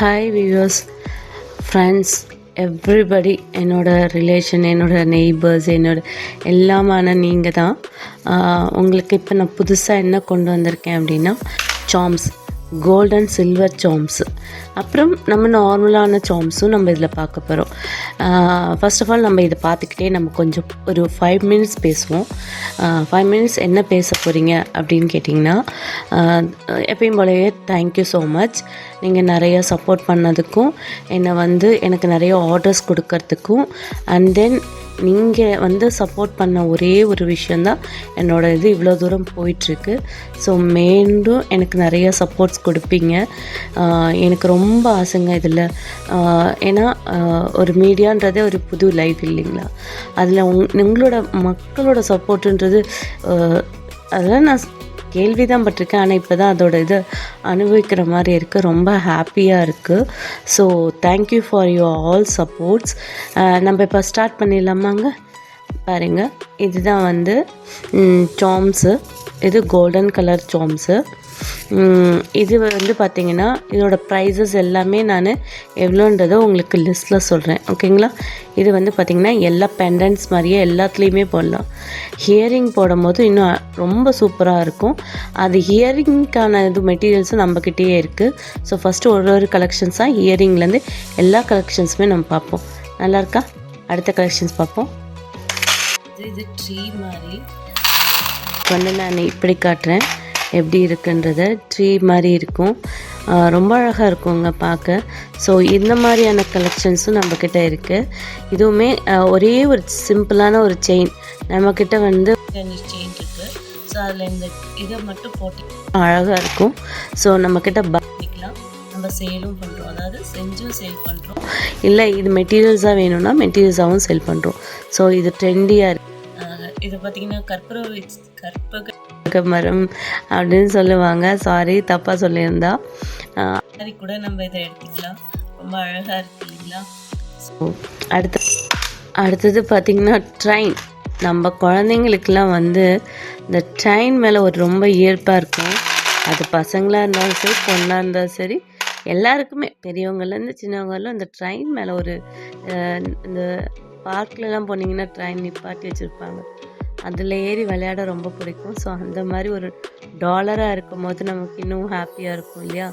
Hi viewers, friends, everybody, என்னோட relation, என்னோட neighbours, என்னோட எல்லாமான நீங்கள் தான். உங்களுக்கு இப்போ நான் புதுசாக என்ன கொண்டு வந்திருக்கேன் அப்படின்னா, charms, gold and silver charms. அப்புறம் நம்ம நார்மலான சாம்ஸும் நம்ம இதில் பார்க்க போகிறோம். ஃபர்ஸ்ட் ஆஃப் ஆல் நம்ம இதை பார்த்துக்கிட்டே நம்ம கொஞ்சம் ஒரு 5 மினிட்ஸ் பேசுவோம். 5 மினிட்ஸ் என்ன பேச போகிறீங்க அப்படின்னு கேட்டிங்கன்னா, எப்பயும் போலவே தேங்க்யூ ஸோ மச். நீங்கள் நிறைய சப்போர்ட் பண்ணதுக்கும், எனக்கு நிறைய ஆர்டர்ஸ் கொடுக்கறதுக்கும், அண்ட் தென் நீங்கள் சப்போர்ட் பண்ண ஒரே ஒரு விஷயந்தான் என்னோடய இது இவ்வளோ தூரம் போயிட்டுருக்கு. ஸோ மீண்டும் எனக்கு நிறைய சப்போர்ட்ஸ் கொடுப்பீங்க. எனக்கு ரொம்ப ஆசைங்க இதில். ஏன்னா ஒரு மீடியான்றதே ஒரு புது லைஃப் இல்லைங்களா, அதில் உங்களோட மக்களோட சப்போர்ட்டுன்றது அதெல்லாம் நான் கேள்வி தான் பட்டிருக்கேன். ஆனால் இப்போ தான் அதோட இதை அனுபவிக்கிற மாதிரி இருக்குது. ரொம்ப ஹாப்பியாக இருக்குது. So thank you for your all supports. நம்ம இப்போ ஸ்டார்ட் பண்ணிடலாமாங்க? பாருங்கள், இதுதான் சாம்ஸு. இது கோல்டன் கலர் சாம்ஸு. இது பார்த்திங்கன்னா இதோட ப்ரைஸஸ் எல்லாமே நான் எவ்வளோன்றதை உங்களுக்கு லிஸ்ட்டில் சொல்கிறேன், ஓகேங்களா? இது பார்த்திங்கன்னா எல்லா பெண்டன்ட்ஸ் மாதிரியே எல்லாத்துலேயுமே போடலாம். ஹியரிங் போடும் போது இன்னும் ரொம்ப சூப்பராக இருக்கும். அது ஹியரிங்க்கான மெட்டீரியல்ஸும் நம்மக்கிட்டேயே இருக்குது. ஸோ ஃபஸ்ட்டு ஒரு கலெக்ஷன்ஸாக ஹியரிங்லேருந்து எல்லா கலெக்ஷன்ஸுமே நம்ம பார்ப்போம். நல்லா இருக்கா? அடுத்த கலெக்ஷன்ஸ் பார்ப்போம். இது ட்ரீ மாதிரி நான் இப்படி காட்டுறேன் எப்படி இருக்குன்றத. ட்ரீ மாதிரி இருக்கும், ரொம்ப அழகாக இருக்குங்க பார்க்க. ஸோ இந்த மாதிரியான கலெக்ஷன்ஸும் நம்மக்கிட்ட இருக்குது. இதுவுமே ஒரே ஒரு சிம்பிளான ஒரு செயின் நம்மக்கிட்ட செயின் இருக்குது. ஸோ அதில் இந்த இதை மட்டும் போட்டு அழகாக இருக்கும். ஸோ நம்மக்கிட்ட பண்ணிக்கலாம். நம்ம சேலும் பண்ணுறோம், அதாவது செஞ்சும் சேல் பண்ணுறோம். இல்லை இது மெட்டீரியல்ஸாக வேணும்னா மெட்டீரியல்ஸாகவும் சேல் பண்ணுறோம். ஸோ இது ட்ரெண்டியாக இருக்குது. இது பார்த்திங்கன்னா கற்பக மரம் அப்படின்னு சொல்லுவாங்க. சாரி, தப்பாக சொல்லியிருந்தா. மாதிரி கூட நம்ம இதை எடுத்துக்கலாம். ரொம்ப அழகாக இருக்கு இல்லைங்களா? ஸோ அடுத்தது பார்த்திங்கன்னா ட்ரெயின். நம்ம குழந்தைங்களுக்கெல்லாம் இந்த ட்ரெயின் மேலே ஒரு ரொம்ப ஈர்ப்பாக இருக்கும். அது பசங்களாக இருந்தாலும் சரி, பொண்ணாக இருந்தாலும் சரி, எல்லாருக்குமே, பெரியவங்கலேருந்து சின்னவங்கலாம் இந்த ட்ரெயின் மேலே ஒரு இந்த பார்க்லலாம் போனீங்கன்னா ட்ரெயின் நிப்பாட்டி வச்சுருப்பாங்க. அதில் ஏறி விளையாட ரொம்ப பிடிக்கும். ஸோ அந்த மாதிரி ஒரு டாலராக இருக்கும் போது நமக்கு இன்னும் ஹாப்பியாக இருக்கும் இல்லையா?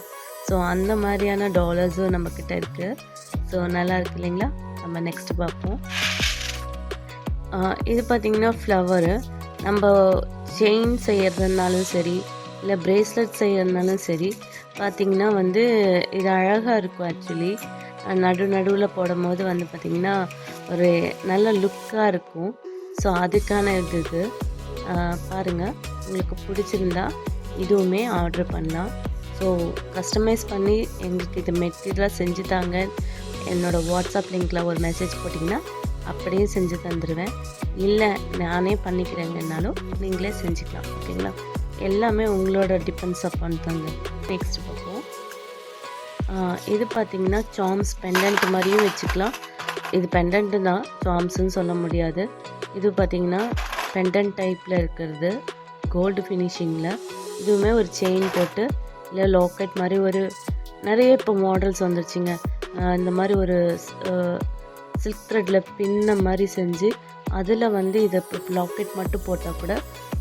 ஸோ அந்த மாதிரியான டாலர்ஸும் நம்மக்கிட்ட இருக்குது. ஸோ நல்லா இருக்கு இல்லைங்களா? நம்ம நெக்ஸ்ட்டு பார்ப்போம். இது பார்த்திங்கன்னா ஃப்ளவரு. நம்ம செயின் செய்கிறதுனாலும் சரி, இல்லை ப்ரேஸ்லெட் செய்கிறதுனாலும் சரி, பார்த்திங்கன்னா இது அழகாக இருக்கும். ஆக்சுவலி நடுவில் போடும் போது பார்த்திங்கன்னா ஒரு நல்ல லுக்காக இருக்கும். ஸோ அதுக்கான இது பாருங்கள், உங்களுக்கு பிடிச்சிருந்தா இதுவுமே ஆர்டர் பண்ணலாம். ஸோ கஸ்டமைஸ் பண்ணி எங்களுக்கு இது மெட்டீரியலாக செஞ்சு தாங்க, என்னோடய வாட்ஸ்அப் லிங்க்கில் ஒரு மெசேஜ் போட்டிங்கன்னா அப்படியே செஞ்சு தந்துடுவேன். இல்லை நானே பண்ணிக்கிறேங்கன்னாலும் நீங்களே செஞ்சுக்கலாம், ஓகேங்களா? எல்லாமே உங்களோட டிபெண்ட்ஸ் அப்பான் தாங்க. நெக்ஸ்ட் பார்ப்போம். இது பார்த்திங்கன்னா சாம்ஸ் பெண்டன்ட் மாதிரியும் வச்சுக்கலாம். இது பெண்டன்ட்டு தான், சாம்ஸ்ன்னு சொல்ல முடியாது. இது பார்த்திங்கன்னா பெண்டன்ட் டைப்பில் இருக்கிறது, கோல்டு ஃபினிஷிங்கில். இதுவுமே ஒரு செயின் போட்டு, இல்லை லாக்கெட் மாதிரி நிறைய இப்போ மாடல்ஸ் வந்துருச்சுங்க. இந்த மாதிரி ஒரு சில்க் த்ரெட்டில் பின்ன மாதிரி செஞ்சு அதில் இதை லாக்கெட் மட்டும் போட்டால் கூட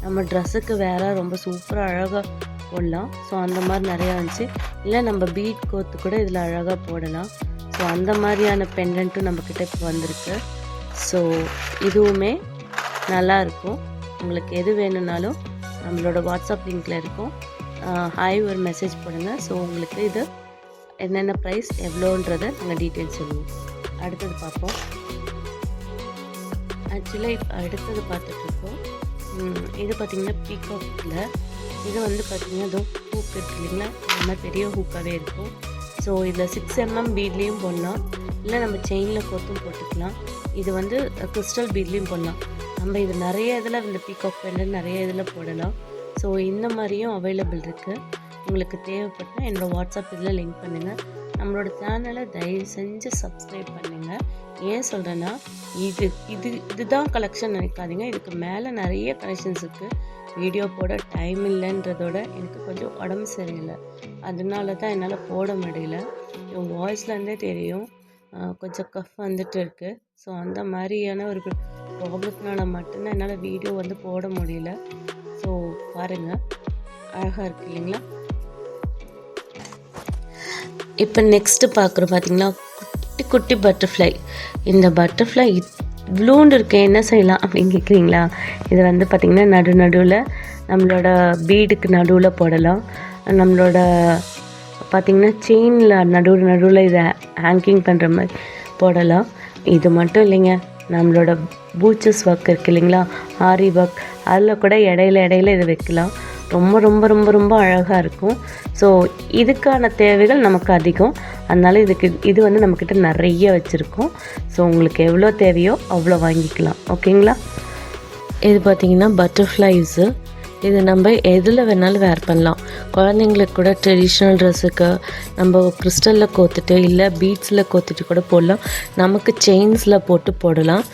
நம்ம ட்ரெஸ்ஸுக்கு வேறு ரொம்ப சூப்பராக அழகாக போடலாம். ஸோ அந்த மாதிரி நிறையா இருந்துச்சு. இல்லை நம்ம பீட் கோத்து கூட இதில் அழகாக போடலாம். ஸோ அந்த மாதிரியான பெண்டன்ட்டும் நம்மக்கிட்ட இப்போ வந்திருக்கு. ஸோ இதுவுமே நல்லாயிருக்கும். உங்களுக்கு எது வேணும்னாலும் நம்மளோட வாட்ஸ்அப் லிங்க்கில் இருக்கும். ஹாய் ஒரு மெசேஜ் போடுங்க. ஸோ உங்களுக்கு இது என்னென்ன ப்ரைஸ் எவ்வளோன்றதை நாங்கள் டீட்டெயில்ஸ் சொல்லுவோம். அடுத்தது பார்ப்போம். ஆக்சுவலாக இப்போ அடுத்தது பார்த்துட்ருக்கோம். இது பார்த்திங்கன்னா பீகாக்கில். இது பார்த்திங்கன்னா இதோ ஹூக் இருக்கு இல்லைங்களா, இந்த மாதிரி பெரிய ஹூக்காகவே இருக்கும். ஸோ இதில் 6 mm பீட்லேயும் போடலாம், இல்லை நம்ம செயினில் கோத்தும் போட்டுக்கலாம். இது கிறிஸ்டல் பீட்லேயும் போடலாம். நம்ம இது நிறைய இதில் இந்த பீகாக் பெண்டன்ட் நிறைய இதில் போடலாம். ஸோ இந்த மாதிரியும் அவைலபிள் இருக்குது. உங்களுக்கு தேவைப்பட்டால் என்னோடய வாட்ஸ்அப் இதில் லிங்க் பண்ணுங்கள். நம்மளோட நம்மளோட சேனலை தயவு செஞ்சு சப்ஸ்கிரைப் பண்ணுங்கள். ஏன் சொல்கிறேன்னா இதுதான் கலெக்ஷன் நினைக்காதீங்க, இதுக்கு மேலே நிறைய கலெக்ஷன்ஸ் இருக்குது. வீடியோ போட டைம் இல்லைன்றதோட எனக்கு கொஞ்சம் உடம்பு சரியில்லை, அதனால தான் என்னால் போட முடியல. என் வாய்ஸ்லேருந்தே தெரியும் கொஞ்சம் கஃப் வந்துட்டு இருக்குது. ஸோ அந்த மாதிரியான ஒரு ப்ராப்ளத்தினால மட்டும்தான் என்னால் வீடியோ போட முடியல. ஸோ பாருங்கள், அழகாக இருக்குது இல்லைங்களா? இப்போ நெக்ஸ்ட்டு பார்க்குறோம் பார்த்தீங்களா, குட்டி குட்டி பட்டர்ஃப்ளை. இந்த பட்டர்ஃப்ளை இவ்வளோண்டு இருக்கேன், என்ன செய்யலாம் அப்படின்னு கேட்குறீங்களா? இது பார்த்திங்கன்னா நடுவில் நம்மளோட பீடுக்கு நடுவில் போடலாம். நம்மளோட பார்த்திங்கன்னா செயினில் நடுவில் இதை ஹேங்கிங் பண்ணுற மாதிரி போடலாம். இது மட்டும் இல்லைங்க, நம்மளோட பூச்சஸ் ஒர்க் இருக்குது இல்லைங்களா, ஆரி ஒர்க், அதில் கூட இடையில இதை வைக்கலாம். ரொம்ப ரொம்ப ரொம்ப ரொம்ப அழகாக இருக்கும். ஸோ இதுக்கான தேவைகள் நமக்கு அதிகம், அதனால் இது நம்மக்கிட்ட நிறைய வச்சுருக்கோம். ஸோ உங்களுக்கு எவ்வளோ தேவையோ அவ்வளோ வாங்கிக்கலாம். ஓகேங்களா? இது பார்த்திங்கன்னா பட்டர்ஃப்ளைஸு. இது நம்ம எதில் வேணாலும் வேர் பண்ணலாம். குழந்தைங்களுக்கு கூட ட்ரெடிஷ்னல் ட்ரெஸ்ஸுக்கு நம்ம கிறிஸ்டலில் கோத்துட்டு இல்லை பீட்ஸில் கோத்துட்டு கூட போடலாம். நமக்கு செயின்ஸில் போட்டு போடலாம்.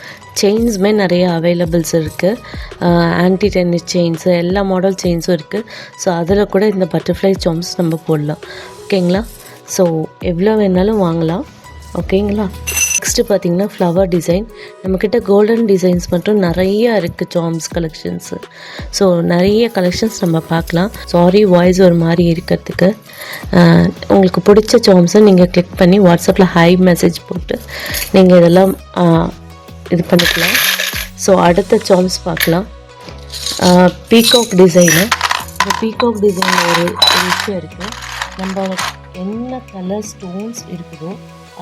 செயின்ஸுமே நிறைய அவைலபிள்ஸ் இருக்குது. ஆன்டி டென்னிஸ் செயின்ஸு, எல்லா மாடல் செயின்ஸும் இருக்குது. ஸோ அதில் கூட இந்த பட்டர்ஃப்ளை சார்ம்ஸ் நம்ம போடலாம். ஓகேங்களா? ஸோ எவ்வளோ வேணாலும் வாங்கலாம். ஓகேங்களா? நெக்ஸ்ட்டு பார்த்திங்கன்னா ஃப்ளவர் டிசைன். நம்மக்கிட்ட கோல்டன் டிசைன்ஸ் மட்டும் நிறைய இருக்குது, சார்ம்ஸ் கலெக்ஷன்ஸு. ஸோ நிறைய கலெக்ஷன்ஸ் நம்ம பார்க்கலாம். சாரி வாய்ஸ் ஒரு மாதிரி இருக்கிறதுக்கு. உங்களுக்கு பிடிச்ச சார்ம்ஸை நீங்கள் கிளிக் பண்ணி வாட்ஸ்அப்பில் ஹை மெசேஜ் போட்டு நீங்கள் இதெல்லாம் இது பண்ணிக்கலாம். ஸோ அடுத்த சார்ம்ஸ் பார்க்கலாம். Peacock design. இந்த பீகாக் டிசைனில் ஒரு விஷயம் இருக்குது. நம்ம என்ன கலர் ஸ்டோன்ஸ் இருக்குதோ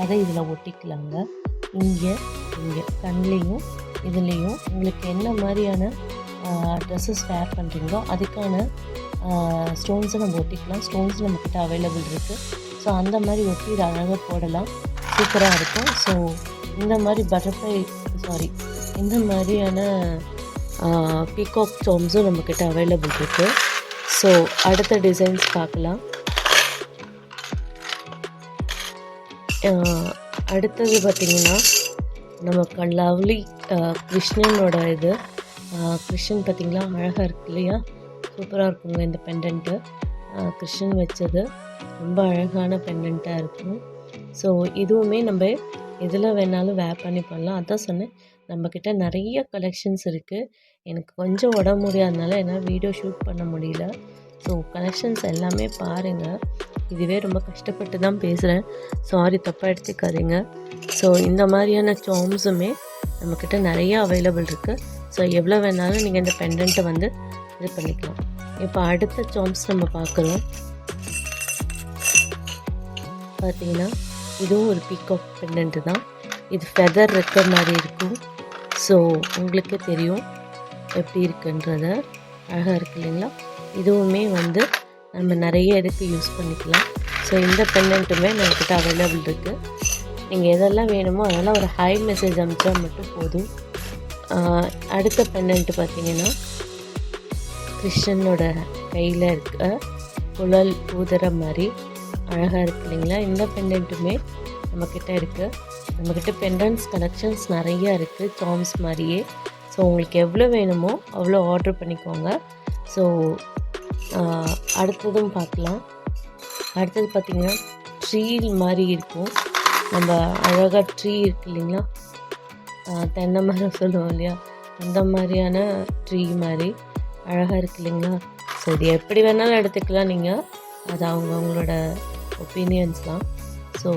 அதை இதில் ஒட்டிக்கலாங்க. இங்கே கண்லேயும் இதுலேயும் உங்களுக்கு என்ன மாதிரியான ட்ரெஸ்ஸஸ் வேர் பண்ணுறீங்களோ அதுக்கான ஸ்டோன்ஸை நம்ம ஒட்டிக்கலாம். ஸ்டோன்ஸ் நம்மக்கிட்ட அவைலபிள் இருக்குது. ஸோ அந்த மாதிரி ஒட்டி இது அழகாக போடலாம், சூப்பராக இருக்கும். ஸோ இந்த மாதிரி இந்த மாதிரியான பீகாக் சார்ம்ஸும் நம்மக்கிட்ட அவைலபிள் இருக்குது. ஸோ அடுத்த டிசைன்ஸ் பார்க்கலாம். அடுத்தது பார்த்திங்கன்னா நமக்கு லவ்லி கிருஷ்ணனோட இது. கிருஷ்ணன் பார்த்திங்களா அழகாக இருக்கு இல்லையா? சூப்பராக இருக்குங்க இந்த பெண்டன்ட்டு. கிருஷ்ணன் வச்சது ரொம்ப அழகான பெண்டன்ட்டாக இருக்கும். ஸோ இதுவுமே நம்ம எதில் வேணாலும் வேர் பண்ணி பண்ணலாம். அதான் சொன்னேன், நம்மக்கிட்ட நிறைய கலெக்ஷன்ஸ் இருக்குது. எனக்கு கொஞ்சம் உடம்பு முடியாதனால என்னால் வீடியோ ஷூட் பண்ண முடியல. ஸோ கலெக்ஷன்ஸ் எல்லாமே பாருங்கள். இதுவே ரொம்ப கஷ்டப்பட்டு தான் பேசுகிறேன், சாரி தப்பாக எடுத்துக்காதீங்க. ஸோ இந்த மாதிரியான சார்ம்ஸுமே நம்மக்கிட்ட நிறைய அவைலபிள் இருக்குது. ஸோ எவ்வளோ வேணாலும் நீங்கள் இந்த பெண்டன்ட்டை இது பண்ணிக்கலாம். இப்போ அடுத்த சார்ம்ஸ் நம்ம பார்க்குறோம். பார்த்தீங்கன்னா இதுவும் ஒரு பீகாக் பெண்டன்ட்டு தான். இது ஃபெதர் இருக்கிற மாதிரி இருக்கும். ஸோ உங்களுக்கே தெரியும் எப்படி இருக்குன்றத. அழகாக இருக்குது இல்லைங்களா? இதுவுமே நம்ம நிறைய இதுக்கு யூஸ் பண்ணிக்கலாம். ஸோ இந்த பெண்டன்ட்டுமே நம்மக்கிட்ட அவைலபிள் இருக்குது. நீங்கள் எதெல்லாம் வேணுமோ அதெல்லாம் ஒரு ஹை மெசேஜ் அனுப்பிச்சா மட்டும் போதும். அடுத்த பெண்டன்ட்டு பார்த்திங்கன்னா கிருஷ்ணனோட கையில் இருக்க குழல் ஊதுற மாதிரி அழகாக இருக்குது இல்லைங்களா? இந்த பெண்டன்ட்டுமே நம்மக்கிட்ட இருக்குது. நம்மக்கிட்ட பெண்டன்ட்ஸ் கலெக்ஷன்ஸ் நிறையா இருக்குது, சார்ம்ஸ் மாதிரியே. ஸோ உங்களுக்கு எவ்வளோ வேணுமோ அவ்வளோ ஆர்டர் பண்ணிக்கோங்க. ஸோ அடுத்ததும் பார்க்கலாம். அடுத்தது பார்த்திங்கன்னா ட்ரீ மாதிரி இருக்கும். நம்ம அழகாக ட்ரீ இருக்குது இல்லைங்களா, தென்னை மரம் சொல்லுவோம் இல்லையா, அந்த மாதிரியான ட்ரீ மாதிரி அழகாக இருக்குது இல்லைங்களா? ஸோ இது எப்படி வேணாலும் எடுத்துக்கலாம் நீங்கள், அது அவங்களோட ஒப்பீனியன்ஸ் தான். ஸோ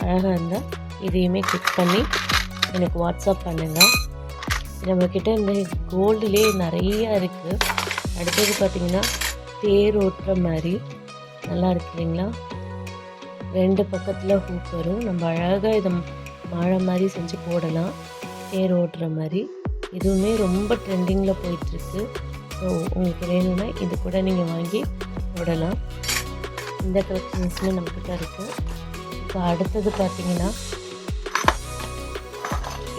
அழகாக இருந்தால் இதையுமே கிளிக் பண்ணி எனக்கு வாட்ஸ்அப் பண்ணுங்கள். நம்மக்கிட்ட இந்த கோல்டுலேயே நிறைய இருக்குது. அடுத்தது பார்த்திங்கன்னா தேர் ஓட்டுற மாதிரி நல்லா இருக்கு இல்லைங்களா? 2 பக்கத்தில் ஹூக் வரும். நம்ம அழகாக இதை மாழை மாதிரி செஞ்சு போடலாம், தேர் ஓட்டுற மாதிரி. இதுவுமே ரொம்ப ட்ரெண்டிங்கில் போயிட்டுருக்கு. ஸோ உங்களுக்கு வேணும்னா இது கூட நீங்கள் வாங்கி போடலாம். இந்த கலெக்ஷன்ஸுமே நம்மக்கிட்ட இருக்குது. இப்போ அடுத்தது பார்த்திங்கன்னா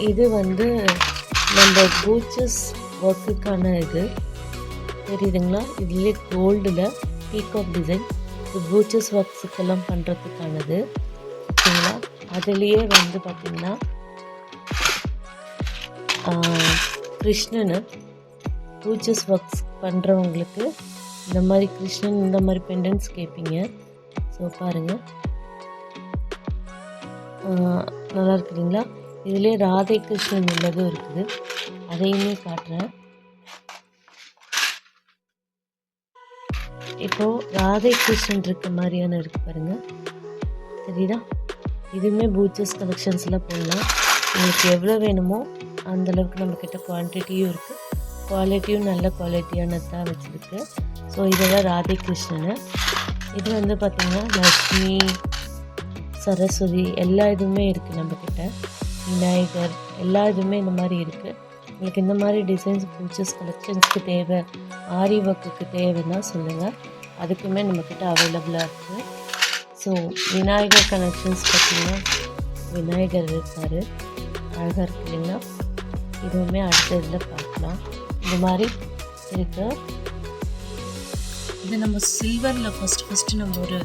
இது நம்ம பூச்சஸ் ஒர்க்குக்கான இது தெரியுதுங்களா? இதுலேயே கோல்டில் பீகாக் டிசைன், இது பூச்சஸ் ஒர்க்ஸுக்கெல்லாம் பண்ணுறதுக்கானது. ஓகேங்களா. அதுலேயே வந்து பார்த்திங்கன்னா கிருஷ்ணனு பூச்சஸ் ஒர்க்ஸ் பண்ணுறவங்களுக்கு இந்த மாதிரி கிருஷ்ணன் இந்த மாதிரி பெண்டன்ஸ் கேட்பீங்க. ஸோ பாருங்கள், நல்லா இருக்குதுங்களா. இதிலே ராதை கிருஷ்ணன் உள்ளதும் இருக்குது, அதையுமே காட்டுறேன். இப்போது ராதை கிருஷ்ணன் இருக்க மாதிரியான இருக்குது பாருங்கள், சரிதா. இதுவுமே பூச்சஸ் கலெக்ஷன்ஸில் போடலாம். உங்களுக்கு எவ்வளோ வேணுமோ அந்தளவுக்கு நம்மக்கிட்ட குவான்டிட்டியும் இருக்குது, குவாலிட்டியும் நல்ல குவாலிட்டியானதாக வச்சுருக்கு. ஸோ இதெல்லாம் ராதை கிருஷ்ணன். இது வந்து பார்த்திங்கன்னா லக்ஷ்மி, சரஸ்வதி எல்லா இதுவுமே இருக்குது நம்மக்கிட்ட, விநாயகர் எல்லா இதுவுமே இந்த மாதிரி இருக்குது. உங்களுக்கு இந்த மாதிரி டிசைன்ஸ் பூச்சஸ் கலெக்ஷன்ஸ்க்கு தேவை, ஆரி ஒர்க்குக்கு தேவைன்னா சொல்லுங்கள், அதுக்குமே நம்மக்கிட்ட அவைலபிளாக இருக்குது. ஸோ விநாயகர் கலெக்ஷன்ஸ் பார்த்திங்கன்னா விநாயகர் இருக்கார், அழகாக இருக்கு இல்லைங்களா. இதுவுமே அடுத்த இதில் பார்க்கலாம். இந்த மாதிரி இருக்கு. இது நம்ம சில்வரில் ஃபஸ்ட்டு நம்ம ஒரு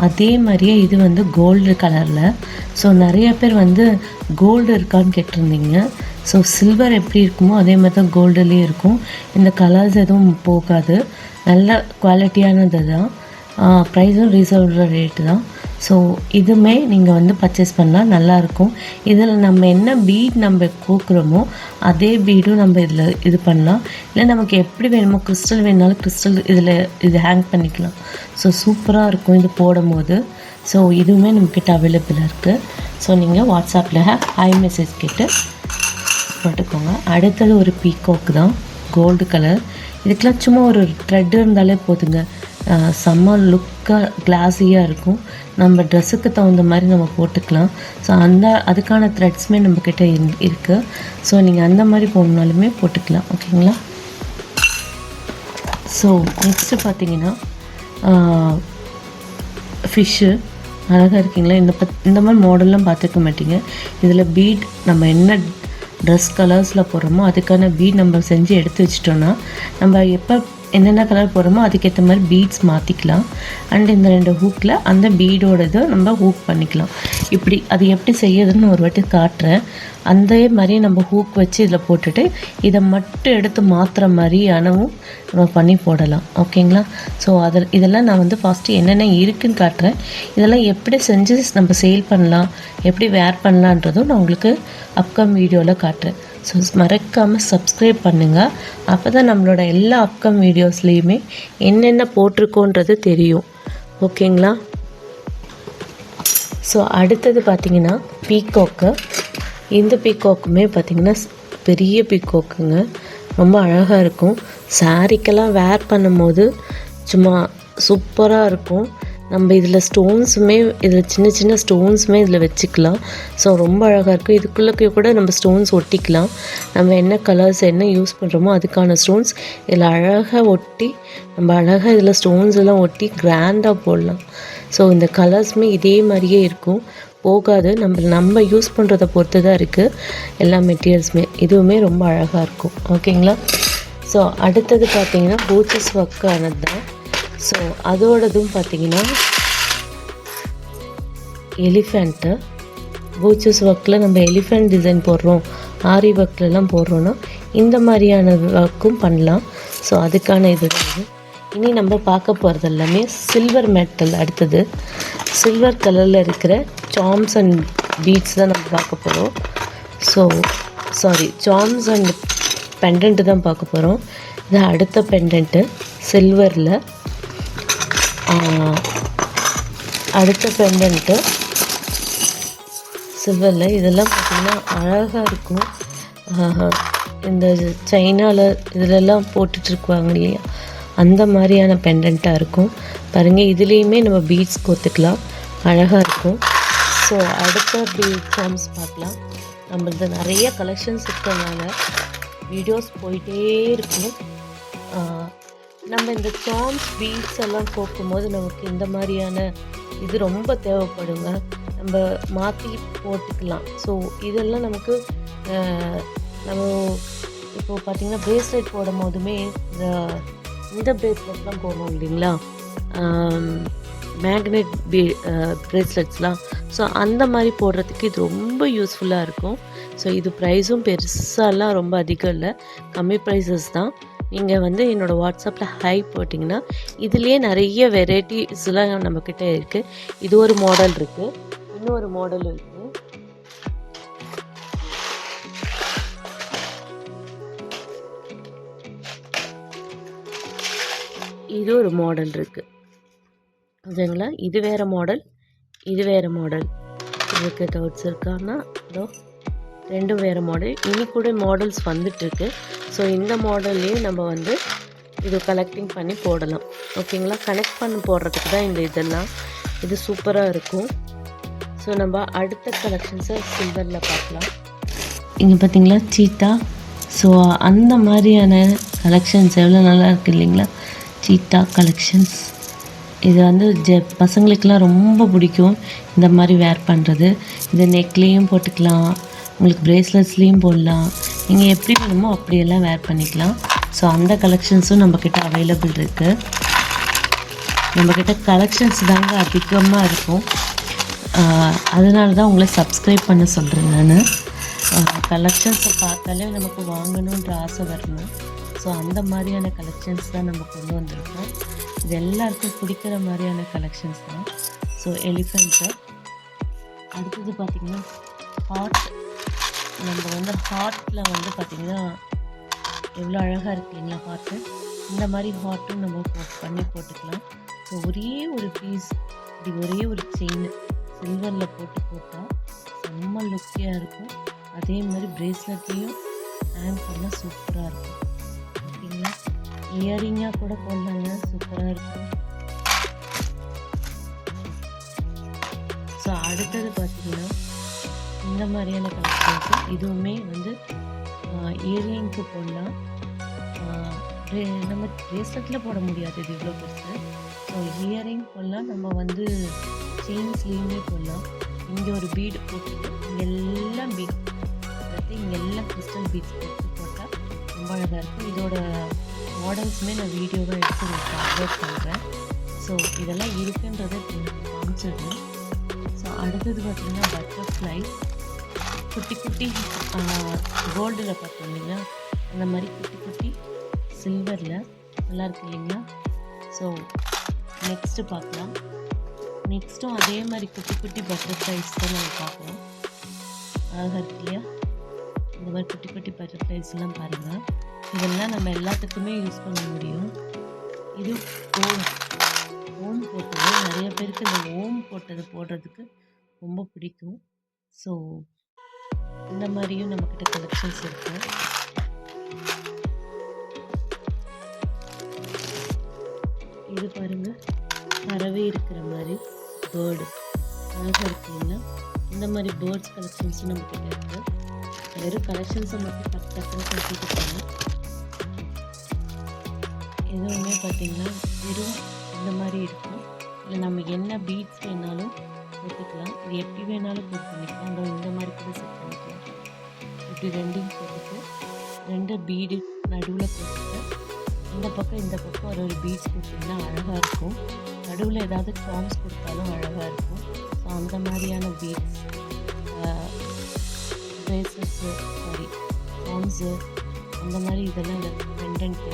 அதே மாதிரியே இது வந்து கோல்டு கலரில். ஸோ நிறைய பேர் வந்து கோல்டு இருக்கான்னு கேட்டிருந்தீங்க. ஸோ சில்வர் எப்படி இருக்குமோ அதே மாதிரி தான் கோல்டுலேயே இருக்கும். இந்த கலர்ஸ் எதுவும் போகாது, நல்ல குவாலிட்டியானது தான். ப்ரைஸும் ரீசனபிள் ரேட்டு தான். ஸோ இதுவுமே நீங்கள் வந்து பர்ச்சேஸ் பண்ணால் நல்லாயிருக்கும். இதில் நம்ம என்ன பீட் நம்ம கோக்குறோமோ அதே பீடும் நம்ம இதில் இது பண்ணலாம். இல்லை நமக்கு எப்படி வேணுமோ கிறிஸ்டல் வேணுனாலும் கிறிஸ்டல் இதில் இது ஹேங் பண்ணிக்கலாம். ஸோ சூப்பராக இருக்கும் இது போடும் போது. ஸோ இதுவுமே நம்மக்கிட்ட அவைலபிளாக இருக்குது. ஸோ நீங்கள் வாட்ஸ்அப்பில் ஹாய் மெசேஜ் கேட்டு போட்டுக்கோங்க. அடுத்தது ஒரு பீகாக் தான், கோல்டு கலர். இதுக்கெலாம் சும்மா ஒரு த்ரெட் இருந்தாலே போதுங்க, செம்ம லுக்காக கிளாஸியாக இருக்கும். நம்ம ட்ரெஸ்ஸுக்கு தகுந்த மாதிரி நம்ம போட்டுக்கலாம். ஸோ அதுக்கான த்ரெட்ஸுமே நம்மக்கிட்ட இருக்குது. ஸோ நீங்கள் அந்த மாதிரி போகணுனாலுமே போட்டுக்கலாம், ஓகேங்களா. ஸோ நெக்ஸ்ட்டு பார்த்தீங்கன்னா ஃபிஷ்ஷு அழகாக இருக்கீங்களா. இந்த மாதிரி மாடல்லாம் பார்த்துக்க மாட்டீங்க. இதில் பீட் நம்ம என்ன ட்ரெஸ் கலர்ஸில் போடுறோமோ அதுக்கான பீட் நம்ம செஞ்சு எடுத்து வச்சிட்டோன்னா நம்ம எப்போ என்னென்ன கலர் போடுறோமோ அதுக்கேற்ற மாதிரி பீட்ஸ் மாற்றிக்கலாம். அண்ட் இந்த 2 ஹூக்கில் அந்த பீடோடது நம்ம ஹூக் பண்ணிக்கலாம். இப்படி அது எப்படி செய்யறதுன்னு ஒரு வாட்டி காட்டுறேன். அந்த மாதிரி நம்ம ஹூக் வச்சு இதில் போட்டுட்டு இதை மட்டும் எடுத்து மாற்றுற மாதிரியானவும் நம்ம பண்ணி போடலாம், ஓகேங்களா. ஸோ இதெல்லாம் நான் வந்து ஃபஸ்ட்டு என்னென்ன இருக்குதுன்னு காட்டுறேன். இதெல்லாம் எப்படி செஞ்சு நம்ம சேல் பண்ணலாம், எப்படி வேர் பண்ணலான்றதும் நான் உங்களுக்கு அப்கம் வீடியோவில் காட்டுறேன். ஸோ மறக்காமல் சப்ஸ்கிரைப் பண்ணுங்கள். அப்போ தான் நம்மளோட எல்லா அப்கம் வீடியோஸ்லேயுமே என்னென்ன போட்டிருக்கோன்றது தெரியும், ஓகேங்களா. ஸோ அடுத்தது பார்த்திங்கன்னா பீகாக்கு. இந்த பீகாக்குமே பார்த்திங்கன்னா பெரிய பீகாக்குங்க, ரொம்ப அழகாக இருக்கும். சாரீக்கெல்லாம் வேர் பண்ணும்போது சும்மா சூப்பராக இருக்கும். நம்ம இதில் ஸ்டோன்ஸுமே, இதில் சின்ன சின்ன ஸ்டோன்ஸுமே இதில் வச்சுக்கலாம். ஸோ ரொம்ப அழகாக இருக்கும். இதுக்குள்ளே கூட நம்ம ஸ்டோன்ஸ் ஒட்டிக்கலாம். நம்ம என்ன கலர்ஸ் என்ன யூஸ் பண்ணுறோமோ அதுக்கான ஸ்டோன்ஸ் இதில் அழகாக ஒட்டி நம்ம அழகாக இதில் ஸ்டோன்ஸ் எல்லாம் ஒட்டி கிராண்டாக போடலாம். ஸோ இந்த கலர்ஸுமே இதே மாதிரியே இருக்கும், போகாது. நம்ம யூஸ் பண்ணுறதை பொறுத்து தான் இருக்குது எல்லா மெட்டீரியல்ஸுமே. இதுவுமே ரொம்ப அழகாக இருக்கும், ஓகேங்களா. ஸோ அடுத்தது பார்த்திங்கன்னா பூச்சஸ் ஒர்க்கானது தான். ஸோ அதோடதும் பார்த்திங்கன்னா எலிஃபெண்ட்டு பூச்சஸ் ஒர்க்கில் நம்ம எலிஃபெண்ட் டிசைன் போடுறோம், ஆரி ஒர்க்லலாம் போடுறோன்னா இந்த மாதிரியான ஒர்க்கும் பண்ணலாம். ஸோ அதுக்கான இது தான். இனி நம்ம பார்க்க போகிறது எல்லாமே சில்வர் மெட்டல். அடுத்தது சில்வர் கலரில் இருக்கிற சார்ம்ஸ் அண்ட் பீட்ஸ் தான் நம்ம பார்க்க போகிறோம். ஸோ சார்ம்ஸ் அண்ட் பெண்டன்ட்டு தான் பார்க்க போகிறோம். இது அடுத்த பெண்டன்ட்டு சில்வரில். அடுத்த பெண்டன்ட்டு சில்வரில். இதெல்லாம் பார்த்திங்கன்னா அழகாக இருக்கும். இந்த சைனாவில் இதிலெல்லாம் போட்டுட்ருக்குவாங்க இல்லையா, அந்த மாதிரியான பெண்டண்ட்டாக இருக்கும் பாருங்கள். இதுலேயுமே நம்ம பீட்ஸ் கோத்துக்கலாம், அழகாக இருக்கும். ஸோ அடுத்த பீட் சார்ம்ஸ் பார்க்கலாம். நம்மளது நிறைய கலெக்ஷன்ஸ் இருக்கிறதுனால வீடியோஸ் போயிட்டே இருக்கும். நம்ம இந்த சார்ம்ஸ் பீட்ஸ் எல்லாம் கோக்கும்போது நமக்கு இந்த மாதிரியான இது ரொம்ப தேவைப்படுங்க, நம்ம மாற்றி போட்டுக்கலாம். ஸோ இதெல்லாம் நமக்கு நம்ம இப்போது பார்த்திங்கன்னா ப்ரேஸ்லெட் போடும் போதுமே இந்த ப்ரேஸ்லெட்லாம் போடணும் இல்லைங்களா, மேக்னெட் ப்ரேஸ்லெட்ஸ்லாம். ஸோ அந்த மாதிரி போடுறதுக்கு இது ரொம்ப யூஸ்ஃபுல்லாக இருக்கும். ஸோ இது ப்ரைஸும் பெருசாலாம் ரொம்ப அதிகம் இல்லை, கம்மி ப்ரைஸஸ் தான். நீங்கள் வந்து என்னோடய வாட்ஸ்அப்பில் ஹை போட்டிங்கன்னா இதுலேயே நிறைய வெரைட்டிஸ்லாம் நம்மக்கிட்ட இருக்குது. இது ஒரு மாடல் இருக்குது, இன்னொரு மாடல் இருக்குது. இது ஒரு மாடல் இருக்குது ஓகேங்களா. இது வேறு மாடல், இது வேறு மாடல். இதுக்கு டவுட்ஸ் இருக்கான்னா இதோ ரெண்டும் வேறு மாடல். இனி கூட மாடல்ஸ் வந்துட்டுருக்கு. ஸோ இந்த மாடல்லையே நம்ம வந்து இது கலெக்டிங் பண்ணி போடலாம் ஓகேங்களா. கனெக்ட் பண்ணி போடுறதுக்கு தான் இந்த இதெல்லாம். இது சூப்பராக இருக்கும். ஸோ நம்ம அடுத்த கலெக்ஷன்ஸை சில்வரில் பார்க்கலாம். இங்கே பார்த்தீங்களா சீட்டா. ஸோ அந்த மாதிரியான கலெக்ஷன்ஸ் எவ்வளோ நல்லா இருக்குது இல்லைங்களா, சீட்டா கலெக்ஷன்ஸ். இது வந்து பசங்களுக்கெலாம் ரொம்ப பிடிக்கும் இந்த மாதிரி வேர் பண்ணுறது. இது நெக்லேயும் போட்டுக்கலாம், உங்களுக்கு ப்ரேஸ்லெட்ஸ்லேயும் போடலாம், நீங்கள் எப்படி வேணுமோ அப்படியெல்லாம் வேர் பண்ணிக்கலாம். ஸோ அந்த கலெக்ஷன்ஸும் நம்மக்கிட்ட அவைலபிள் இருக்குது. நம்மக்கிட்ட கலெக்ஷன்ஸ் தாங்க அதிகமாக இருக்கும். அதனால தான் உங்களை சப்ஸ்கிரைப் பண்ண சொல்கிறேன் நான். கலெக்ஷன்ஸை பார்த்தாலே நமக்கு வாங்கணுன்ற ஆசை வரணும். ஸோ அந்த மாதிரியான கலெக்ஷன்ஸ் தான் நம்ம கொண்டு வந்திருக்கோம். இது எல்லாருக்கும் பிடிக்கிற மாதிரியான கலெக்ஷன்ஸ் தான். So elephant. அடுத்தது பார்த்திங்கன்னா ஹார்ட். நம்ம வந்து ஹார்ட்டில் வந்து பார்த்திங்கன்னா எவ்வளோ அழகாக இருக்குது இல்லைங்களா ஹார்ட்டு. இந்த மாதிரி ஹார்ட்டும் நம்ம பண்ணி போட்டுக்கலாம். ஸோ ஒரே ஒரு பீஸ், இப்படி ஒரே ஒரு செயின் சில்வரில் போட்டால் செம்ம லுக்கியாக இருக்கும். அதே மாதிரி ப்ரேஸ்லெட்லேயும் ஹேங் பண்ணால் சூப்பராக இருக்கும் ஓகேங்களா. இயரிங்காக கூட போடலாங்க, சூப்பராக இருக்கும். ஸோ அடுத்தது பார்த்திங்கன்னா இந்த மாதிரியான கலெக்ஷன்ஸு. இதுவுமே வந்து இயரிங்க்கு போடலாம். நம்ம ப்ரேஸ்லெட்டில் போட முடியாது, இது இவ்வளோ பெருசு. ஸோ இயரிங் போடலாம், நம்ம வந்து செயின்ஸ்லேயுமே போடலாம். இங்கே ஒரு பீடு போட்டுட்டு இங்கெல்லாம் பீட் போட்டு இங்கெல்லாம் கிறிஸ்டல் பீட்ஸ் போட்டால் ரொம்ப அழகாக இருக்கும். இதோட மாடல்ஸுமே நான் வீடியோவாக எடுத்து அப்லோட் பண்ணுறேன். ஸோ இதெல்லாம் இருக்குன்றதை காமிச்சிடுறேன். ஸோ அடுத்தது பார்த்திங்கன்னா பட்டர்ஃப்ளை. குட்டி குட்டி கோல்டில் பார்த்தோம் இல்லைங்களா, அந்த மாதிரி குட்டி குட்டி சில்வரில் நல்லாயிருக்கு இல்லைங்களா. ஸோ நெக்ஸ்ட்டு பார்க்கலாம். நெக்ஸ்ட்டும் அதே மாதிரி குட்டி குட்டி பட்டர்ஃப்ளைஸ் தான் நம்ம பார்க்கலாம். அழகாக இருக்கு இல்லையா. இந்த மாதிரி குட்டி குட்டி பட்டர்ஃப்ளைஸ்லாம் பாருங்கள். இதெல்லாம் நம்ம எல்லாத்துக்குமே யூஸ் பண்ண முடியும். இது ஓம் போட்டது நிறைய பேருக்கு இந்த ஓம் போட்டது போடுறதுக்கு ரொம்ப பிடிக்கும். ஸோ இந்த மாதிரியும் நம்மக்கிட்ட கலெக்ஷன்ஸ் இருக்குது. இது பாருங்கள், பறவை இருக்கிற மாதிரி பேர்டு அழகாக இருக்குங்களா. இந்த மாதிரி பேர்ட்ஸ் கலெக்ஷன்ஸும் நம்மக்கிட்ட இருக்குது. வெறும் கலெக்ஷன்ஸை மட்டும் டக்குன்னு கட்டிக்கிட்டாங்க. எதுவுமே பார்த்திங்கன்னா வெறும் இந்த மாதிரி இருக்கும். இல்லை நம்ம என்ன பீட்ஸ் வேணாலும் போட்டுக்கலாம். இது எப்படி வேணாலும் போட்டு பண்ணிக்கலாம். இந்த மாதிரி கூட செட் பண்ணிக்கலாம். இப்படி ரெண்டையும் போட்டுட்டு 2 பீடு நடுவில் போட்டுட்டு இந்த பக்கம் ஒரு பீட்ஸ் கொடுத்திங்கன்னா அழகாக இருக்கும். நடுவில் ஏதாவது சார்ம்ஸ் கொடுத்தாலும் அழகாக இருக்கும். ஸோ அந்த மாதிரியான பீட்ஸ், ப்ரேஸ்லெட்ஸு, சார்ம்ஸு, அந்த மாதிரி இதெல்லாம் இந்த பெண்டன்ட்டு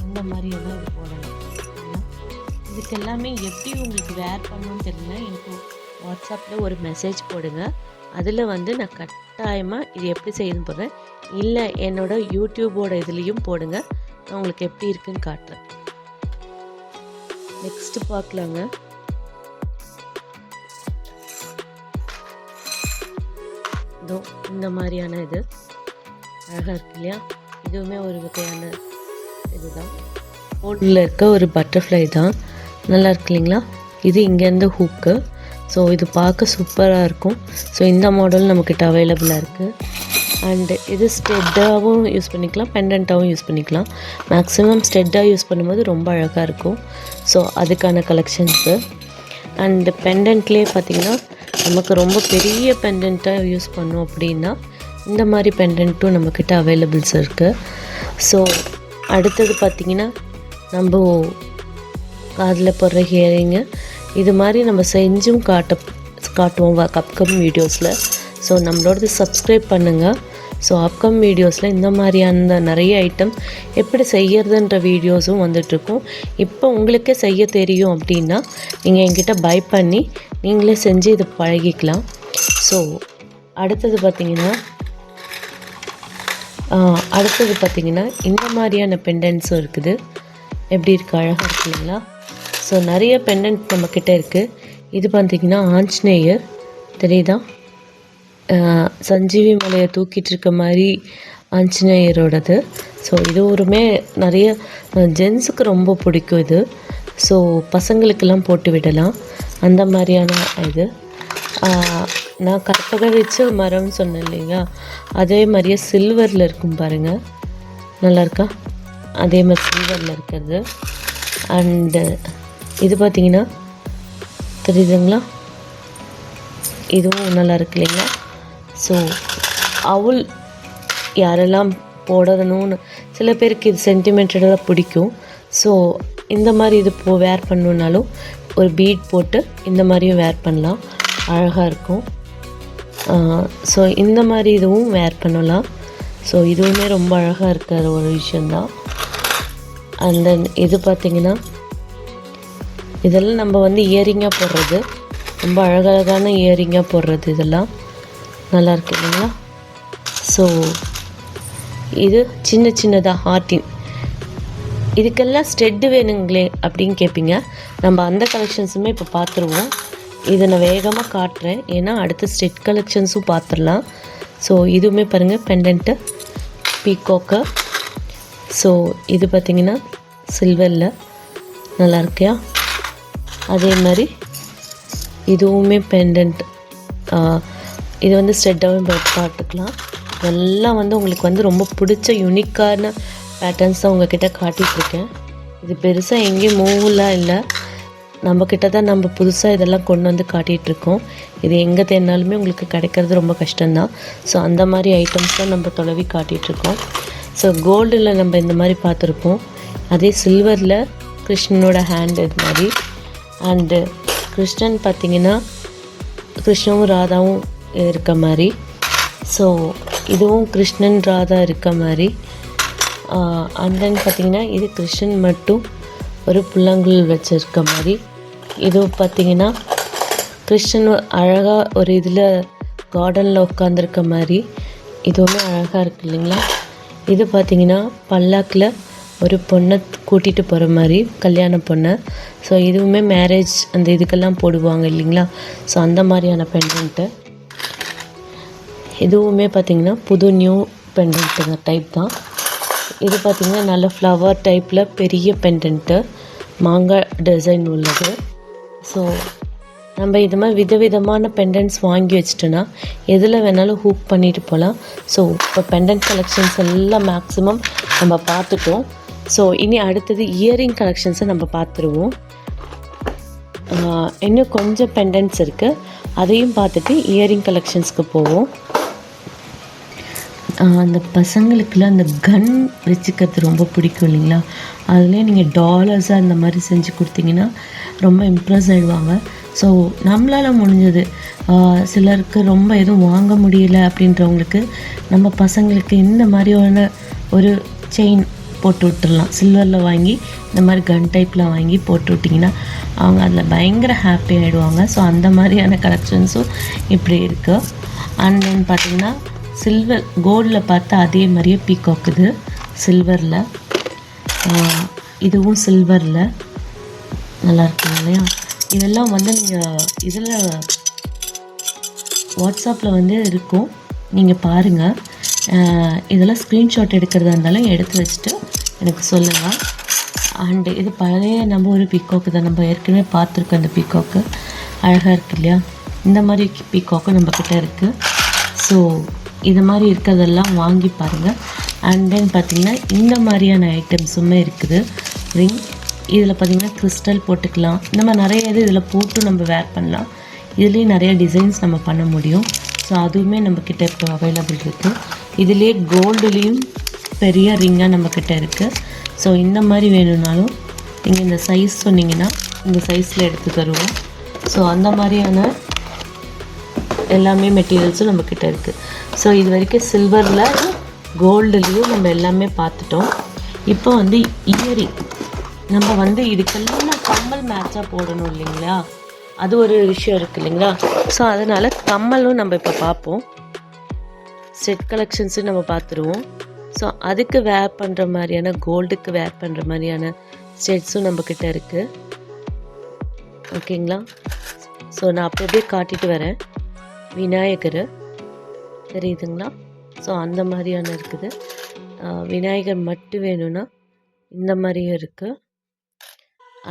அந்த மாதிரி எல்லாம் இது போடலாம். இதுக்கு எல்லாமே எப்படி உங்களுக்கு வேர் பண்ணணும்னு தெரியல, எனக்கு வாட்ஸ்அப்பில் ஒரு மெசேஜ் போடுங்க. அதில் வந்து நான் கட்டாயமாக இது எப்படி செய்யணும்னு போடுறேன். இல்லை என்னோடய யூடியூபோட இதுலேயும் போடுங்க, நான் உங்களுக்கு எப்படி இருக்குன்னு காட்டுறேன். நெக்ஸ்ட்டு பார்க்கலாங்க. இதோ இந்த மாதிரியான இது அழகாக இருக்கு இல்லையா. இதுவுமே ஒரு வகையான இதுதான், கோல்டில் இருக்க ஒரு பட்டர்ஃப்ளை தான். நல்லா இருக்கு இல்லைங்களா. இது இங்கேருந்து ஹூக்கு. ஸோ இது பார்க்க சூப்பராக இருக்கும். ஸோ இந்த மாடல் நம்மக்கிட்ட அவைலபிளாக இருக்குது. அண்டு இது ஸ்டெட்டாகவும் யூஸ் பண்ணிக்கலாம், பெண்டண்ட்டாகவும் யூஸ் பண்ணிக்கலாம். மேக்ஸிமம் ஸ்டெட்டாக யூஸ் பண்ணும்போது ரொம்ப அழகாக இருக்கும். ஸோ அதுக்கான கலெக்ஷன்ஸு. அண்டு பெண்டன்ட்லேயே பார்த்திங்கன்னா நமக்கு ரொம்ப பெரிய பெண்டண்ட்டாக யூஸ் பண்ணோம் அப்படின்னா இந்த மாதிரி பெண்டன்ட்டும் நம்மக்கிட்ட அவைலபிள்ஸ் இருக்குது. ஸோ அடுத்தது பார்த்திங்கன்னா நம்ம காதில் போடுற ஹியரிங்கு இது மாதிரி நம்ம செஞ்சும் காட்டுவோம் அப்கமிங் வீடியோஸில். ஸோ நம்மளோடது சப்ஸ்கிரைப் பண்ணுங்கள். ஸோ அப்கமிங் வீடியோஸில் இந்த மாதிரியான நிறைய ஐட்டம் எப்படி செய்யறதுன்ற வீடியோஸும் வந்துட்ருக்கும். இப்போ உங்களுக்கே செய்ய தெரியும் அப்படின்னா நீங்கள் என்கிட்ட பை பண்ணி நீங்களே செஞ்சு இது பழகிக்கலாம். ஸோ அடுத்தது பார்த்திங்கன்னா இந்த மாதிரியான பெண்டன்ஸும் இருக்குது. எப்படி இருக்குது, அழகாக இருக்கு இல்லைங்களா? ஸோ நிறைய பெண்டன்ட் நம்மக்கிட்ட இருக்குது. இது பார்த்திங்கன்னா ஆஞ்சநேயர் தெரியுதா, சஞ்சீவி மலையை தூக்கிட்டு இருக்க மாதிரி ஆஞ்சநேயரோடது. ஸோ இது ஒருமே நிறைய ஜென்ஸுக்கு ரொம்ப பிடிக்கும் இது. ஸோ பசங்களுக்கெல்லாம் போட்டு விடலாம் அந்த மாதிரியான இது. நான் கற்பக வச்ச மரம்னு சொன்னேன் இல்லைங்களா, அதே மாதிரியே சில்வரில் இருக்கும் பாருங்கள், நல்லாயிருக்கா? அதே மாதிரி சில்வரில் இருக்கிறது. அண்டு இது பார்த்திங்கன்னா தெரியுதுங்களா, இதுவும் நல்லா இருக்கு இல்லைங்களா? ஸோ அவுல் யாரெல்லாம் போடணும்னு சில பேருக்கு இது சென்டிமெண்டடாக பிடிக்கும். ஸோ இந்த மாதிரி இது வேர் பண்ணணுன்னாலும் ஒரு பீட் போட்டு இந்த மாதிரியும் வேர் பண்ணலாம், அழகாக இருக்கும். ஸோ இந்த மாதிரி இதுவும் வேர் பண்ணலாம். ஸோ இதுவுமே ரொம்ப அழகாக இருக்கிற ஒரு விஷயந்தான். அண்ட் தென் இது பார்த்திங்கன்னா இதெல்லாம் நம்ம இயரிங்காக போடுறது, ரொம்ப அழகழகான இயரிங்காக போடுறது, இதெல்லாம் நல்லா இருக்கு இல்லைங்களா? ஸோ இது சின்ன சின்னதாக ஹார்ட்டின், இதுக்கெல்லாம் ஸ்டெட்டு வேணுங்களே அப்படின்னு கேட்பீங்க. நம்ம அந்த கலெக்ஷன்ஸுமே இப்போ பார்த்துருவோம். இதை நான் வேகமாக காட்டுறேன், ஏன்னா அடுத்த ஸ்டெட் கலெக்ஷன்ஸும் பார்த்துடலாம். ஸோ இதுவுமே பாருங்கள், பெண்டன்ட்டு பீகாக்கு. ஸோ இது பார்த்திங்கன்னா சில்வரில் நல்லா இருக்கியா? அதே மாதிரி இதுவுமே பெண்டன்ட், இது ஸ்டெட்டாகவும் பார்த்துக்கலாம். இதெல்லாம் உங்களுக்கு ரொம்ப பிடிச்ச யூனிக்கான பேட்டர்ன்ஸ் தான் உங்கள்கிட்ட காட்டிகிட்ருக்கேன். இது பெருசாக எங்கேயும் மூவெலாம் இல்லை, நம்மக்கிட்ட தான் நம்ம புதுசாக இதெல்லாம் கொண்டு காட்டிகிட்ருக்கோம். இது எங்கே தேடினாலுமே உங்களுக்கு கிடைக்கிறது ரொம்ப கஷ்டம்தான். ஸோ அந்த மாதிரி ஐட்டம்ஸ் தான் நம்ம தொலைவி காட்டிகிட்ருக்கோம். ஸோ கோல்டில் நம்ம இந்த மாதிரி பார்த்துருப்போம், அதே சில்வரில் கிருஷ்ணனோட ஹேண்ட் இது மாதிரி. அண்டு கிருஷ்ணன் பார்த்திங்கன்னா கிருஷ்ணவும் ராதாவும் இருக்க மாதிரி. ஸோ இதுவும் கிருஷ்ணன் ராதா இருக்க மாதிரி. அண்ட் தென் பார்த்திங்கன்னா இது கிருஷ்ணன் மட்டும் ஒரு புல்லாங்குழல் வச்சுருக்க மாதிரி. இது பார்த்திங்கன்னா கிருஷ்ணன் அழகாக ஒரு இதில் கார்டனில் உட்காந்துருக்க மாதிரி. இதுவுமே அழகாக இருக்குது இல்லைங்களா? இது பார்த்திங்கன்னா பல்லாக்கில் ஒரு பொண்ணை கூட்டிகிட்டு போகிற மாதிரி, கல்யாண பொண்ணை. ஸோ இதுவுமே மேரேஜ் அந்த இதுக்கெல்லாம் போடுவாங்க இல்லைங்களா? ஸோ அந்த மாதிரியான பெண்டன்ட்டு. இதுவுமே பார்த்திங்கன்னா புது நியூ பெண்டன்ட்டுங்க டைப் தான். இது பார்த்திங்கன்னா நல்ல ஃப்ளவர் டைப்பில் பெரிய பெண்டன்ட்டு, மாங்காய் டிசைன் உள்ளது. ஸோ நம்ம இது மாதிரி விதவிதமான பெண்டன்ட்ஸ் வாங்கி வச்சிட்டோன்னா எதில் வேணாலும் ஹூக் பண்ணிட்டு போகலாம். ஸோ இப்போ பெண்டன்ட் கலெக்ஷன்ஸ் எல்லாம் மேக்ஸிமம் நம்ம பார்த்துட்டோம். ஸோ இனி அடுத்தது இயரிங் கலெக்ஷன்ஸை நம்ம பார்த்துருவோம். இன்னும் கொஞ்சம் பெண்டன்ட்ஸ் இருக்குது, அதையும் பார்த்துட்டு இயரிங் கலெக்ஷன்ஸ்க்கு போவோம். அந்த பசங்களுக்கெல்லாம் அந்த கன் வச்சுக்கிறது ரொம்ப பிடிக்கும் இல்லைங்களா? அதுலேயே நீங்கள் டாலர்ஸாக அந்த மாதிரி செஞ்சு கொடுத்தீங்கன்னா ரொம்ப இம்ப்ரெஸ் ஆகிடுவாங்க. ஸோ நம்மளால் முடிஞ்சது, சிலருக்கு ரொம்ப எதுவும் வாங்க முடியல அப்படின்றவங்களுக்கு நம்ம பசங்களுக்கு இந்த மாதிரியான ஒரு செயின் போட்டு விட்டுடலாம். சில்வரில் வாங்கி இந்த மாதிரி கன் டைப்பில் வாங்கி போட்டு விட்டிங்கன்னா அவங்க அதில் பயங்கர ஹாப்பி ஆகிடுவாங்க. ஸோ அந்த மாதிரியான கலெக்ஷன்ஸும் இப்படி இருக்குது. அண்ட் தென் பார்த்திங்கன்னா சில்வர் கோல்டில் பார்த்தா அதே மாதிரியே பீகாக்குது சில்வரில். இதுவும் சில்வரில் நல்லா இருக்கும் இல்லையா? இதெல்லாம் நீங்கள் இதில் வாட்ஸ்அப்பில் இருக்கும், நீங்கள் பாருங்கள். இதெல்லாம் ஸ்க்ரீன்ஷாட் எடுக்கிறதா இருந்தாலும் எடுத்து வச்சுட்டு எனக்கு சொல்லுங்கள். அண்டு இது பழைய நம்ம ஒரு பீகாக்கு தான், நம்ம ஏற்கனவே பார்த்துருக்கோம். அந்த பீகாக்கு அழகாக இருக்குது இல்லையா? இந்த மாதிரி பீகாக்கும் நம்மக்கிட்ட இருக்குது. ஸோ இது மாதிரி இருக்கிறதெல்லாம் வாங்கி பாருங்கள். அண்ட் தென் பார்த்திங்கன்னா இந்த மாதிரியான ஐட்டம்ஸுமே இருக்குது. ரிங் இதில் பார்த்திங்கன்னா கிறிஸ்டல் போட்டுக்கலாம். இந்த மாதிரி நிறைய இது இதில் போட்டு நம்ம வேர் பண்ணலாம். இதுலேயும் நிறைய டிசைன்ஸ் நம்ம பண்ண முடியும். ஸோ அதுவுமே நம்மக்கிட்ட இப்போ அவைலபிள் இருக்குது. இதுலேயே கோல்டுலேயும் பெரிய ரிங்காக நம்மக்கிட்ட இருக்குது. ஸோ இந்த மாதிரி வேணும்னாலும் நீங்கள் இந்த சைஸ் சொன்னீங்கன்னா இந்த சைஸில் எடுத்து தருவோம். ஸோ அந்த மாதிரியான எல்லாமே மெட்டீரியல்ஸும் நம்மக்கிட்ட இருக்குது. ஸோ இது வரைக்கும் சில்வரில் கோல்டுலேயும் நம்ம எல்லாமே பார்த்துட்டோம். இப்போ வந்து இயரிங் நம்ம வந்து இதுக்கெல்லாம் கம்மல் மேட்சாக போடணும் இல்லைங்களா, அது ஒரு விஷயம் இருக்குது இல்லைங்களா. ஸோ அதனால் கம்மலும் நம்ம இப்போ பார்ப்போம். செட் கலெக்ஷன்ஸும் நம்ம பார்த்துருவோம். ஸோ அதுக்கு வேர் பண்ணுற மாதிரியான, கோல்டுக்கு வேர் பண்ணுற மாதிரியான செட்ஸும் நம்மக்கிட்ட இருக்குது. ஓகேங்களா. ஸோ நான் அப்படியே காட்டிட்டு வரேன். விநாயகர் தெரியுதுங்களா. ஸோ அந்த மாதிரியான இருக்குது. விநாயகர் மட்டும் வேணும்னா இந்த மாதிரியும் இருக்குது.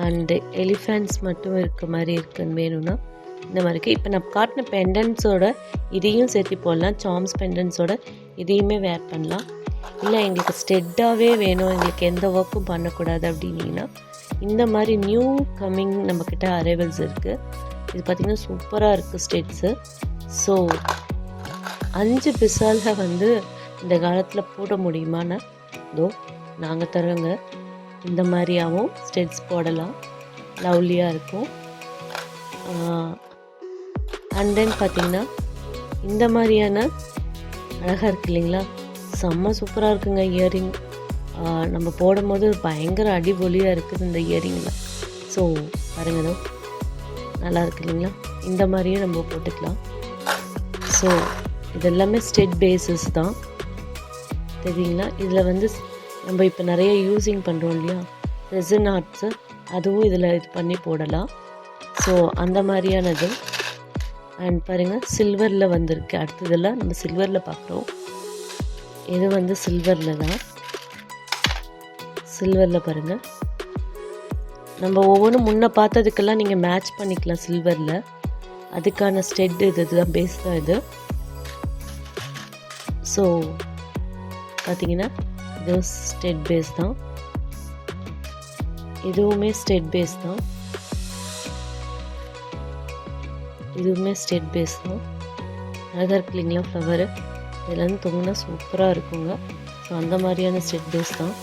அண்டு எலிஃபெண்ட்ஸ் மட்டும் இருக்க மாதிரி இருக்குன்னு வேணும்னா இந்த மாதிரி இருக்குது. இப்போ நான் காட்டின பெண்டன்ஸோட இதையும் சேர்த்து போடலாம். சார்ம்ஸ் பெண்டன்ஸோட இதையுமே வேர் பண்ணலாம். இல்லை எங்களுக்கு ஸ்டெட்டாகவே வேணும், எங்களுக்கு எந்த ஒர்க்கும் பண்ணக்கூடாது அப்படின்னீங்கன்னா இந்த மாதிரி நியூ கம்மிங் நம்மக்கிட்ட அரைவல்ஸ் இருக்குது. இது பார்த்திங்கன்னா சூப்பராக இருக்குது ஸ்டெட்ஸு. ஸோ 5 பிசாலில் வந்து இந்த காலத்தில் போட முடியுமான்னு இதோ நாங்கள் தரோங்க. இந்த மாதிரியாகவும் ஸ்டெட்ஸ் போடலாம், லவ்லியாக இருக்கும். அண்ட் தென் பார்த்திங்கன்னா இந்த மாதிரியான அழகாக இருக்குது இல்லைங்களா, செம்ம சூப்பராக இருக்குங்க இயரிங். நம்ம போடும்போது பயங்கர அடிபொலியாக இருக்குது இந்த இயரிங்கில். ஸோ பாருங்க நல்லா இருக்கு இல்லைங்களா. இந்த மாதிரியும் நம்ம போட்டுக்கலாம். ஸோ இதெல்லாமே ஸ்டெட் பேஸஸ் தான் தெரியுங்களா. இதில் வந்து நம்ம இப்போ நிறைய யூஸிங் பண்ணுறோம் இல்லையா, ரெசின் ஆர்ட்ஸு, அதுவும் இதில் இது பண்ணி போடலாம். ஸோ அந்த மாதிரியானது. அண்ட் பாருங்கள் சில்வரில் வந்திருக்கு. அடுத்ததெல்லாம் நம்ம சில்வரில் பார்க்குறோம். இது வந்து சில்வரில் தான். சில்வரில் பாருங்கள், நம்ம ஒவ்வொன்றும் முன்ன பார்த்ததுக்கெல்லாம் நீங்கள் மேட்ச் பண்ணிக்கலாம் சில்வரில். அதுக்கான ஸ்டெட் இதுதான், பேஸ் தான் இது. ஸோ பார்த்தீங்கன்னா இது ஸ்டெட் பேஸ் தான், இதுவுமே ஸ்டெட் பேஸ் தான், இதுவுமே ஸ்டெட் பேஸ் தான். அழகாக இருக்கு இல்லைங்களா ஃப்ளவரு. இதெல்லாம் தொங்கினா சூப்பராக இருக்குங்க. ஸோ அந்த மாதிரியான ஸ்டெட் பேஸ் தான்.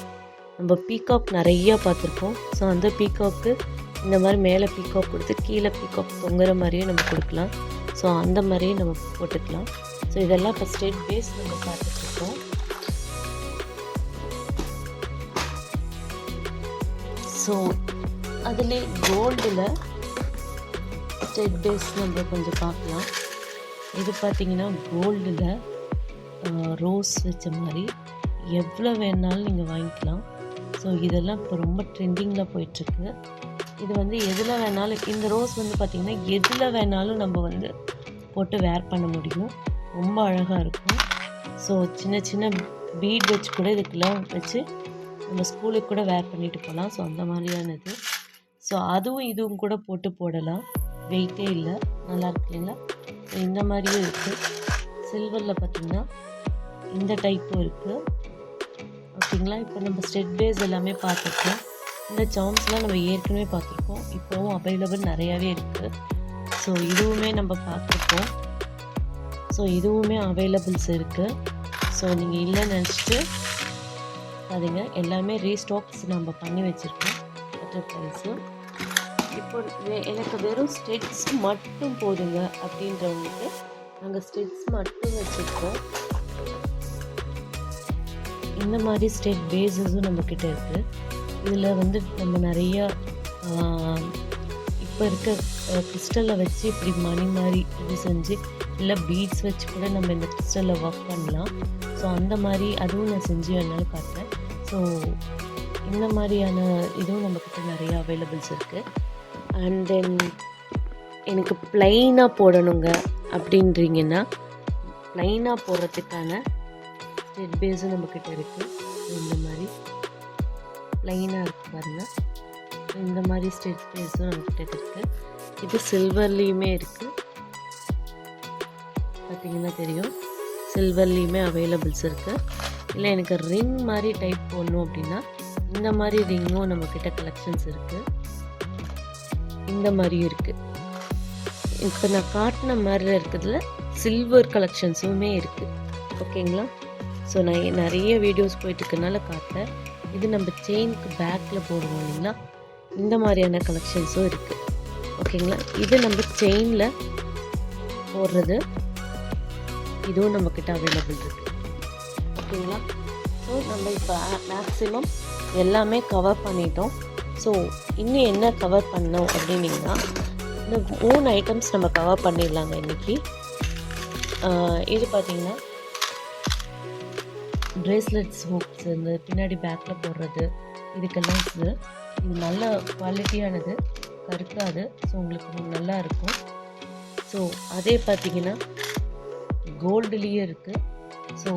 நம்ம பீகாக் நிறையா பார்த்துருக்கோம். ஸோ அந்த பீகாக்கு இந்த மாதிரி மேலே பீகாக் கொடுத்து கீழே பீகாக் தொங்குற மாதிரியும் நம்ம கொடுக்கலாம். ஸோ அந்த மாதிரியும் நம்ம போட்டுக்கலாம். ஸோ இதெல்லாம் இப்போ ஸ்டெட் பேஸ் நம்ம பார்த்துட்ருக்கோம். ஸோ அதிலே கோல்டில் ஸ்டெட் பேஸ் நம்ம கொஞ்சம் பார்க்கலாம். இது பார்த்திங்கன்னா கோல்டில் ரோஸ் வச்ச மாதிரி எவ்வளோ வேணாலும் நீங்கள் வாங்கிக்கலாம். ஸோ இதெல்லாம் இப்போ ரொம்ப ட்ரெண்டிங்கில் போயிட்டுருக்கு. இது வந்து எதில் வேணாலும், இந்த ரோஸ் வந்து பார்த்திங்கன்னா எதில் வேணாலும் நம்ம வந்து போட்டு வேர் பண்ண முடியும். ரொம்ப அழகாக இருக்கும். ஸோ சின்ன சின்ன பீட் வச்சு கூட இதுக்கெல்லாம் வச்சு நம்ம ஸ்கூலுக்கு கூட வேர் பண்ணிட்டு போகலாம். ஸோ அந்த மாதிரியானது. ஸோ அதுவும் இதுவும் கூட போட்டு போடலாம், வெயிட்டே இல்லை, நல்லா இருக்கு இல்லைங்களா. ஸோ இந்த மாதிரியும் இருக்குது. சில்வரில் பார்த்திங்கன்னா இந்த டைப்பும் இருக்குது. ஓகேங்களா. இப்போ நம்ம ஸ்டெட் பேஸ் எல்லாமே பார்த்துருக்கோம். இந்த சார்ம்ஸ்லாம் நம்ம ஏற்கனவே பார்த்துருக்கோம். இப்போவும் அவைலபிள் நிறையாவே இருக்குது. ஸோ இதுவுமே நம்ம பார்த்துருக்கோம். ஸோ இதுவுமே அவைலபிள்ஸ் இருக்குது. ஸோ நீங்கள் இல்லைன்னு நினச்சிட்டு அதுங்க எல்லாமே ரீஸ்டாக்ஸ் நம்ம பண்ணி வச்சுருக்கோம் பட்டர்ஃப்ளைஸு. இப்போ எனக்கு வெறும் ஸ்டெட்ஸ் மட்டும் போதுங்க அப்படின்றவங்களுக்கு நாங்கள் ஸ்டெட்ஸ் மட்டும் வச்சுருக்கோம். இந்த மாதிரி ஸ்டெட் பேஸஸும் நம்மக்கிட்ட இருக்குது. இதில் வந்து நம்ம நிறையா இப்போ இருக்க கிறிஸ்டலில் வச்சு இப்படி மணி மாதிரி இது செஞ்சு, இல்லை பீட்ஸ் வச்சு கூட நம்ம இந்த கிறிஸ்டலில் ஒர்க் பண்ணலாம். ஸோ அந்த மாதிரி அதுவும் நான் செஞ்சு வேணாலும் காட்டுறேன். ஸோ இந்த மாதிரியான இதுவும் நம்மக்கிட்ட நிறையா அவைலபிள்ஸ் இருக்குது. அண்ட் தென் எனக்கு ப்ளைனாக போடணுங்க அப்படின்றீங்கன்னா ப்ளைனாக போடுறதுக்கான ஸ்டெட் பேஸும் நம்மக்கிட்ட இருக்குது. இந்த மாதிரி ப்ளைனாக இருக்குது பாருங்கள். இந்த மாதிரி ஸ்டெட் பேஸும் நம்மக்கிட்ட இருக்குது. இது சில்வர்லேயுமே இருக்குது, பார்த்தீங்கன்னா தெரியும். சில்வர்லேயுமே அவைலபிள்ஸ் இருக்குது. இல்லை எனக்கு ரிங் மாதிரி டைப் போடணும் அப்படின்னா இந்த மாதிரி ரிங்கும் நம்மக்கிட்ட கலெக்ஷன்ஸ் இருக்குது. இந்த மாதிரியும் இருக்குது. இப்போ நான் காட்டின மாதிரி இருக்கிறதுல சில்வர் கலெக்ஷன்ஸுமே இருக்குது. ஓகேங்களா. ஸோ நான் நிறைய வீடியோஸ் போயிட்டுருக்கனால காட்டுறேன். இது நம்ம செயினுக்கு பேக்கில் போடுவோம் இல்லைங்களா, இந்த மாதிரியான கலெக்ஷன்ஸும் இருக்குது. ஓகேங்களா. இது நம்ம செயினில் போடுறது இதுவும் நம்மக்கிட்ட அவைலபிள் இருக்குது. ஓகேங்களா? ஸோ நம்ம இப்போ மேக்ஸிமம் எல்லாமே கவர் பண்ணிட்டோம். ஸோ இன்னும் என்ன கவர் பண்ணோம் அப்படின்னிங்கன்னா இந்த 3 ஐட்டம்ஸ் நம்ம கவர் பண்ணிடலாங்க இன்றைக்கி. இது பார்த்திங்கன்னா ப்ரேஸ்லெட்ஸ் ஹூக்ஸ் இந்த பின்னாடி பேக்கில் போடுறது இதுக்கெல்லாம் இது நல்ல குவாலிட்டியானது, கருக்காது. ஸோ உங்களுக்கு நல்லா இருக்கும். ஸோ அதே பார்த்திங்கன்னா கோல்டுலேயே இருக்குது. ஸோ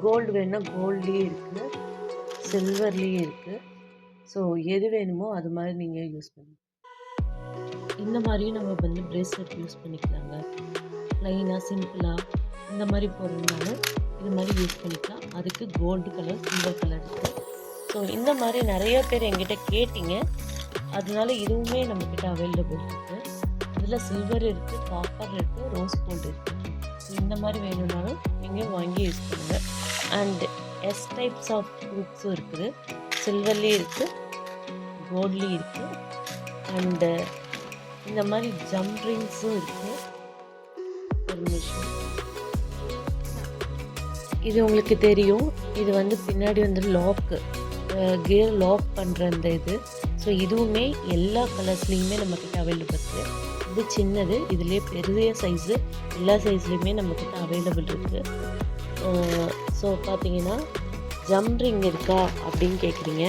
கோல்டு வேணுன்னா கோல்ட்லேயே இருக்குது, சில்வர்லேயே இருக்குது. ஸோ எது வேணுமோ அது மாதிரி நீங்கள் யூஸ் பண்ணுங்க. இந்த மாதிரியும் நம்ம வந்து ப்ரேஸ்லெட் யூஸ் பண்ணிக்கலாங்க. ப்ளைனாக சிம்பிளாக இந்த மாதிரி போடுறதுனால இது மாதிரி யூஸ் பண்ணிக்கலாம். அதுக்கு கோல்டு கலர், சில்வர் கலர் இருக்குது. ஸோ இந்த மாதிரி நிறைய பேர் என்கிட்ட கேட்டிங்க, அதனால இதுவுமே நம்மக்கிட்ட அவைலபிள் இருக்குது. இதில் சில்வர் இருக்குது, காப்பர் இருக்குது, ரோஸ் கோல்டு இருக்குது. ஸோ இந்த மாதிரி வேணும்னாலும் நீங்கள் வாங்கி யூஸ் பண்ணுங்கள். அண்ட் எஸ் டைப்ஸ் ஆஃப் ஹூக்ஸும் இருக்குது. சில்வர்லேயும் இருக்குது, கோல்ட்லேயும் இருக்குது. அண்டு இந்த மாதிரி ஜம்ப் ரிங்ஸும் இருக்குது. ஒரு நிமிஷம், இது உங்களுக்கு தெரியும். இது வந்து பின்னாடி வந்து லாக்கு, கியர் லாக் பண்ணுற அந்த இது. ஸோ இதுவுமே எல்லா கலர்ஸ்லேயுமே நம்மக்கிட்ட அவைலபிள் இருக்குது. இது சின்னது, இதுலேயே பெரிய சைஸு, எல்லா சைஸ்லேயுமே நம்மக்கிட்ட அவைலபிள் இருக்குது. ஸோ பார்த்தீங்கன்னா ஜம்ப் ரிங் இருக்கா அப்படின்னு கேட்குறீங்க.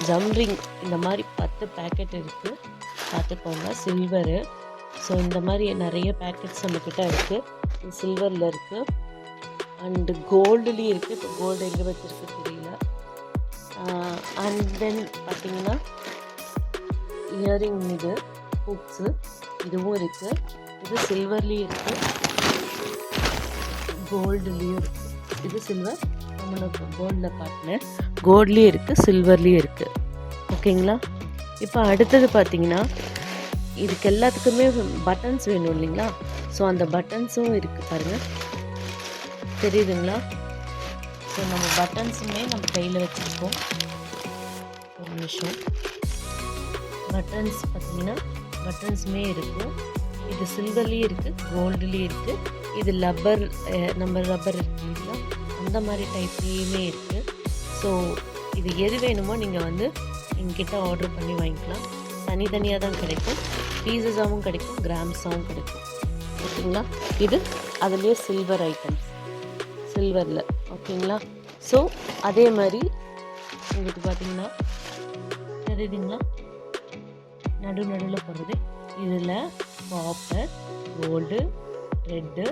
ஜம்ப் ரிங் இந்த மாதிரி 10 பேக்கெட் இருக்குது, பார்த்துக்கோங்க. சில்வரு. ஸோ இந்த மாதிரி நிறைய பேக்கெட்ஸ் நம்மக்கிட்ட இருக்குது. சில்வரில் இருக்குது அண்டு கோல்டுலேயும் இருக்குது. இப்போ கோல்டு எங்கே வச்சுருக்கு தெரியல. அண்ட் தென் பார்த்திங்கன்னா இயரிங் இது ஹூக்ஸு இதுவும் இருக்குது. இது சில்வர்லேயும் இருக்குது, கோல்டுலேயும் இருக்குது. இது சில்வர், நம்மளுக்கு கோல்டில் காட்டினேன். கோல்ட்லேயும் இருக்குது, சில்வர்லேயும் இருக்குது. ஓகேங்களா? இப்போ அடுத்தது பார்த்திங்கன்னா இதுக்கு எல்லாத்துக்குமே பட்டன்ஸ் வேணும் இல்லைங்களா? ஸோ அந்த பட்டன்ஸும் இருக்குது பாருங்கள், தெரியுதுங்களா? ஸோ நம்ம பட்டன்ஸுமே நம்ம கையில் வச்சுருக்கோம். ஒரு நிமிஷம். பட்டன்ஸ் பார்த்திங்கன்னா பட்டன்ஸுமே இருக்கும். இது சில்வர்லேயும் இருக்குது, கோல்டுலேயும் இருக்குது. இது லப்பர், நம்ம ரப்பர் இருக்குங்களா அந்த மாதிரி டைப்லேயுமே இருக்குது. ஸோ இது எது வேணுமோ நீங்கள் வந்து எங்கிட்ட ஆர்டர் பண்ணி வாங்கிக்கலாம். தனித்தனியாக தான் கிடைக்கும், பீசஸாகவும் கிடைக்கும், கிராம்ஸாகவும் கிடைக்கும். ஓகேங்களா? இது அதுலேயே சில்வர் ஐட்டம்ஸ், சில்வரில். ஓகேங்களா? ஸோ அதே மாதிரி உங்களுக்கு பார்த்திங்கன்னா தெரியுதுங்களா, நடுவில் போடுறது. இதில் காப்பர், கோல்டு, ரெட்டு,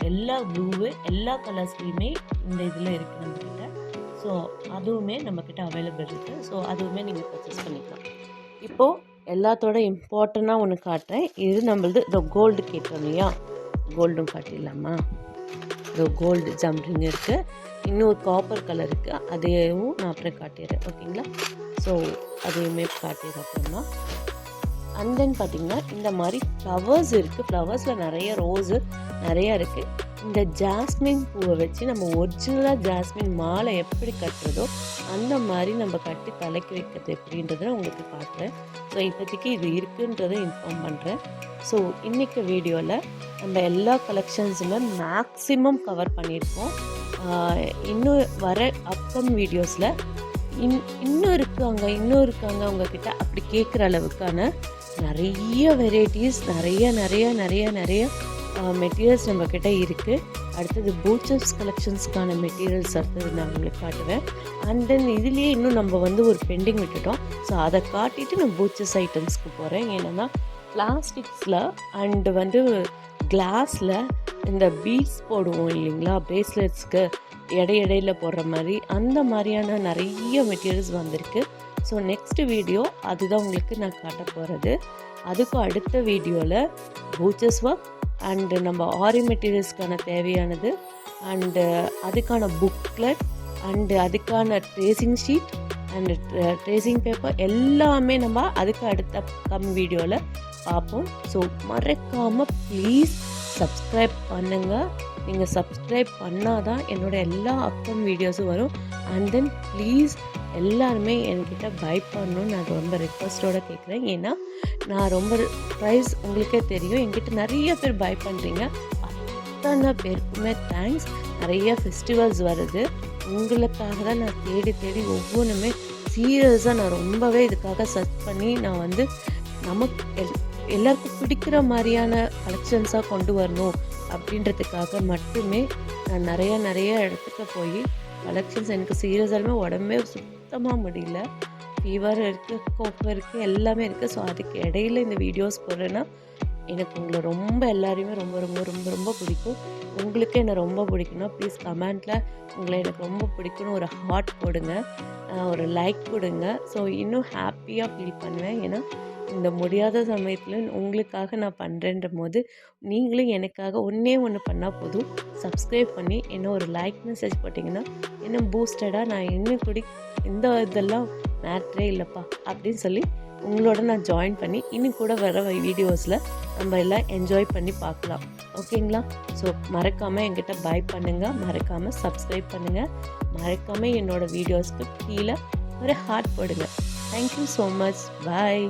எல்லா ப்ளூவு, எல்லா கலர்ஸ்லேயுமே இந்த இதில் இருக்குது நம்மக்கிட்ட. ஸோ அதுவுமே நம்மக்கிட்ட அவைலபிள் இருக்குது. ஸோ அதுவுமே நீங்கள் பர்ச்சேஸ் பண்ணிக்கலாம். இப்போது எல்லாத்தோட இம்பார்ட்டண்ட்டாக ஒன்று காட்டுறேன். இது நம்மளது இந்த கோல்டு கேட்டோம் இல்லையா, கோல்டும் காட்டிடலாமா? இந்த கோல்டு ஜம்ப்ரிங் இருக்குது, இன்னொரு காப்பர் கலர் இருக்குது, அதையும் நான் அப்புறம் காட்டிடுறேன். ஓகேங்களா? ஸோ அதையுமே காட்டிடுறேன் அப்புறமா. அண்ட் தென் பார்த்திங்கன்னா இந்த மாதிரி ஃப்ளவர்ஸ் இருக்குது. ஃப்ளவர்ஸில் நிறைய ரோஸு நிறையா இருக்குது. இந்த ஜாஸ்மின் பூவை வச்சு நம்ம ஒரிஜினலாக ஜாஸ்மின் மாலை எப்படி கட்டுறதோ அந்த மாதிரி நம்ம கட்டி தலைக்கு வைக்கிறது எப்படின்றத உங்களுக்கு காட்டுறேன். ஸோ இப்போதைக்கு இது இருக்குன்றதை இன்ஃபார்ம் பண்ணுறேன். ஸோ இன்றைக்கி வீடியோவில் நம்ம எல்லா கலெக்ஷன்ஸுமே மேக்ஸிமம் கவர் பண்ணியிருக்கோம். இன்னும் வர அப்கம் வீடியோஸில் இன்னும் இருக்காங்க உங்ககிட்ட அப்படி கேட்குற அளவுக்கான நிறைய வெரைட்டிஸ், நிறைய மெட்டீரியல்ஸ் நம்மக்கிட்ட இருக்குது. அடுத்தது பூச்சஸ் கலெக்ஷன்ஸ்க்கான மெட்டீரியல்ஸ் அடுத்தது நான் உங்களுக்கு காட்டுவேன். அண்ட் தென் இதுலேயே இன்னும் நம்ம வந்து ஒரு பெண்டிங் விட்டுட்டோம். ஸோ அதை காட்டிட்டு நான் பூச்சஸ் ஐட்டம்ஸ்க்கு போகிறேன். ஏன்னா பிளாஸ்டிக்ஸில் அண்டு வந்து கிளாஸில் இந்த பீட்ஸ் போடுவோம் இல்லைங்களா, ப்ரேஸ்லெட்ஸ்க்கு இடையில போடுற மாதிரி, அந்த மாதிரியான நிறைய மெட்டீரியல்ஸ் வந்திருக்கு. ஸோ நெக்ஸ்ட் வீடியோ அதுதான் உங்களுக்கு நான் காட்ட போகிறது. அதுக்கும் அடுத்த வீடியோவில் பூச்சஸ் ஒர்க் அண்டு நம்ம ஆரி மெட்டீரியல்ஸ்க்கான தேவையானது அண்டு அதுக்கான புக்லெட் அண்டு அதுக்கான tracing sheet and tracing paper எல்லாமே நம்ம அதுக்கு அடுத்த வீடியோவில் பார்ப்போம். ஸோ மறக்காமல் ப்ளீஸ் சப்ஸ்கிரைப் பண்ணுங்கள். நீங்கள் சப்ஸ்கிரைப் பண்ணால் தான் என்னோடய எல்லா அப்கம் வீடியோஸும் வரும். அண்ட் தென் ப்ளீஸ் எல்லாருமே என்கிட்ட பை பண்ணணும்னு நான் ரொம்ப ரெக்வஸ்ட்டோடு கேட்குறேன். ஏன்னா நான் ரொம்ப ப்ரைஸ் உங்களுக்கே தெரியும், என்கிட்ட நிறைய பேர் பை பண்ணுறீங்க. அத்தனை பேருக்குமே தேங்க்ஸ். நிறைய ஃபெஸ்டிவல்ஸ் வருது, உங்களுக்காக தான் நான் தேடி தேடி ஒவ்வொன்றுமே சீரியஸாக நான் ரொம்பவே இதுக்காக சர்ச் பண்ணி நான் வந்து நமக்கு எல்லாருக்கும் பிடிக்கிற மாதிரியான கலெக்ஷன்ஸாக கொண்டு வரணும் அப்படின்றதுக்காக மட்டுமே நான் நிறைய இடத்துக்கு போய் கலெக்ஷன்ஸ் எனக்கு சீரியஸாலுமே உடம்பே சுத்தமாக முடியல. ஃபீவர் இருக்குது, கோப்பம் இருக்குது, எல்லாமே இருக்குது. ஸோ அதுக்கு இடையில இந்த வீடியோஸ் போடுறேன்னா எனக்கு உங்களை ரொம்ப எல்லாரையுமே ரொம்ப ரொம்ப ரொம்ப ரொம்ப பிடிக்கும். உங்களுக்கு என்னை ரொம்ப பிடிக்கும்னா ப்ளீஸ் கமெண்ட்டில் உங்களை எனக்கு ரொம்ப பிடிக்கும்னு ஒரு ஹார்ட் போடுங்க, ஒரு லைக் கொடுங்க. ஸோ இன்னும் ஹாப்பியாக ஃபீல் பண்ணுவேன். ஏன்னா இந்த முடியாத சமயத்தில் உங்களுக்காக நான் பண்ணுறேன்ற போது நீங்களும் எனக்காக ஒன்று பண்ணால் போதும், சப்ஸ்கிரைப் பண்ணி என்ன ஒரு லைக் மெசேஜ் போட்டிங்கன்னா இன்னும் பூஸ்டடாக நான் இன்னும் இந்த இதெல்லாம் மேட்ரே இல்லைப்பா அப்படின்னு சொல்லி உங்களோட நான் ஜாயின் பண்ணி இன்னும் கூட வர வீடியோஸில் நம்ம எல்லாம் என்ஜாய் பண்ணி பார்க்கலாம். ஓகேங்களா? ஸோ மறக்காமல் என்கிட்ட பை பண்ணுங்கள், மறக்காமல் சப்ஸ்கிரைப் பண்ணுங்கள், மறக்காமல் என்னோடய வீடியோஸ்க்கு கீழே ஒரு ஹார்ட் போடுங்க. Thank you so much. பாய்.